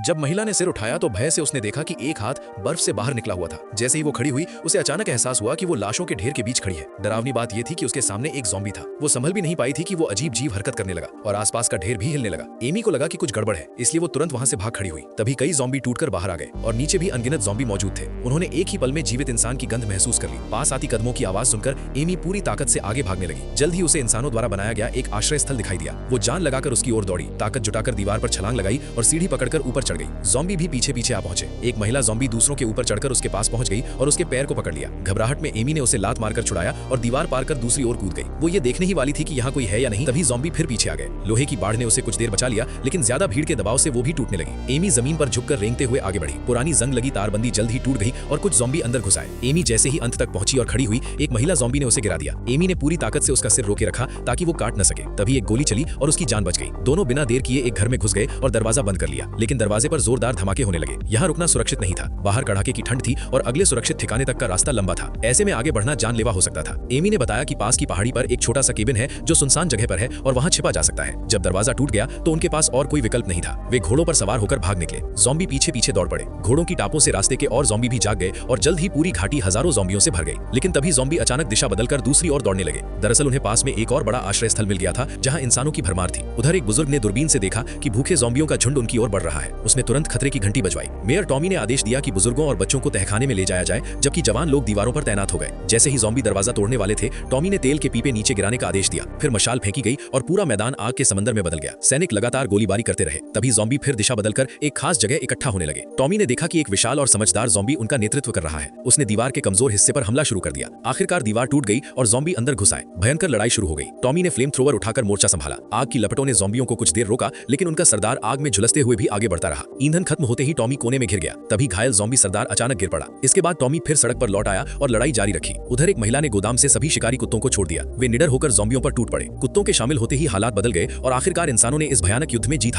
जब महिला ने सिर उठाया तो भय से उसने देखा कि एक हाथ बर्फ से बाहर निकला हुआ था। जैसे ही वो खड़ी हुई उसे अचानक एहसास हुआ कि वो लाशों के ढेर के बीच खड़ी है। डरावनी बात यह थी कि उसके सामने एक ज़ॉम्बी था। वो संभल भी नहीं पाई थी कि वो अजीब जीव हरकत करने लगा और आसपास का ढेर भी हिलने लगा। एमी को लगा कि कुछ गड़बड़ है, इसलिए वो तुरंत वहां से भाग खड़ी हुई। तभी कई ज़ॉम्बी टूटकर बाहर आ गए और नीचे भी अनगिनत ज़ॉम्बी मौजूद थे। उन्होंने एक ही पल में जीवित इंसान की गंध महसूस कर ली। पास आती कदमों की आवाज सुनकर एमी पूरी ताकत से आगे भागने लगी। जल्द ही उसे इंसानों द्वारा बनाया गया एक आश्रय स्थल दिखाई दिया। वो जान लगाकर उसकी ओर दौड़ी, ताकत जुटाकर दीवार पर छलांग लगाई और सीढ़ी पकड़कर ऊपर चढ़ गई। ज़ॉम्बी भी पीछे पीछे आ पहुंचे। एक महिला ज़ॉम्बी दूसरों के ऊपर चढ़कर उसके पास पहुंच गई और उसके पैर को पकड़ लिया। घबराहट में एमी ने उसे लात मारकर छुड़ाया और दीवार पार कर दूसरी ओर कूद गई। वो ये देखने ही वाली थी कि यहाँ कोई है या नहीं, तभी ज़ॉम्बी फिर पीछे आ गए। लोहे की बाढ़ ने उसे कुछ देर बचा लिया, लेकिन ज्यादा भीड़ के दबाव से वो भी टूटने लगी। एमी जमीन पर झुककर रेंगते हुए आगे बढ़ी। पुरानी जंग लगी तारबंदी जल्द ही टूट गई और कुछ ज़ॉम्बी अंदर घुस आए। एमी जैसे ही अंत तक पहुंची और खड़ी हुई, एक महिला ज़ॉम्बी ने उसे गिरा दिया। एमी ने पूरी ताकत से उसका सिर रोके रखा ताकि वो काट न सके। तभी एक गोली चली और उसकी जान बच गई। दोनों बिना देर किए एक घर में घुस गए और दरवाजा बंद कर लिया, लेकिन दरवाजे पर जोरदार धमाके होने लगे। यहाँ रुकना सुरक्षित नहीं था। बाहर कड़ाके की ठंड थी और अगले सुरक्षित ठिकाने तक का रास्ता लंबा था। ऐसे में आगे बढ़ना जानलेवा हो सकता था। एमी ने बताया कि पास की पहाड़ी पर एक छोटा सा केबिन है जो सुनसान जगह पर है और वहां छिपा जा सकता है। जब दरवाजा टूट गया तो उनके पास और कोई विकल्प नहीं था। वे घोड़ों पर सवार होकर भाग निकले। ज़ॉम्बी पीछे पीछे दौड़ पड़े। घोड़ों की टापों से रास्ते के और ज़ॉम्बी भी जाग गए और जल्द ही पूरी घाटी हजारों ज़ॉम्बियों से भर गई। लेकिन तभी ज़ॉम्बी अचानक दिशा बदलकर दूसरी ओर दौड़ने लगे। दरअसल उन्हें पास में एक और बड़ा आश्रय स्थल मिल गया था जहां इंसानों की भरमार थी। उधर एक बुजुर्ग ने दूरबीन से देखा कि भूखे ज़ॉम्बियों का झुंड उनकी ओर बढ़ रहा है। उसने तुरंत खतरे की घंटी बजवाई। मेयर टॉमी ने आदेश दिया कि बुजुर्गों और बच्चों को तहखाने में ले जाया जाए, जबकि जवान लोग दीवारों पर तैनात हो गए। जैसे ही ज़ॉम्बी दरवाजा तोड़ने वाले थे, टॉमी ने तेल के पीपे नीचे गिराने का आदेश दिया। फिर मशाल फेंकी गई और पूरा मैदान आग के समंदर में बदल गया। सैनिक लगातार गोलीबारी करते रहे। तभी ज़ॉम्बी फिर दिशा बदलकर एक खास जगह इकट्ठा होने लगे। टॉमी ने देखा कि एक विशाल और समझदार ज़ॉम्बी उनका नेतृत्व कर रहा है। उसने दीवार के कमजोर हिस्से पर हमला शुरू कर दिया। आखिरकार दीवार टूट गई और ज़ॉम्बी अंदर घुस आए। भयंकर लड़ाई शुरू हो गई। टॉमी ने फ्लेम थ्रोवर उठाकर मोर्चा संभाला। आग की लपटों ने ज़ॉम्बियों को कुछ देर रोका, लेकिन उनका सरदार आग में झुलसते हुए भी आगे बढ़ता रहा। ईंधन खत्म होते ही टॉमी कोने में घिर गया। तभी घायल ज़ॉम्बी सरदार अचानक गिर पड़ा। इसके बाद टॉमी फिर सड़क पर लौट आया और लड़ाई जारी रखी। उधर एक महिला ने गोदाम से सभी शिकारी कुत्तों को छोड़ दिया। वे निडर होकर ज़ॉम्बियों पर टूट पड़े। कुत्तों के शामिल होते ही हालात बदल गए और आखिरकार इंसानों ने इस भयानक युद्ध में जीत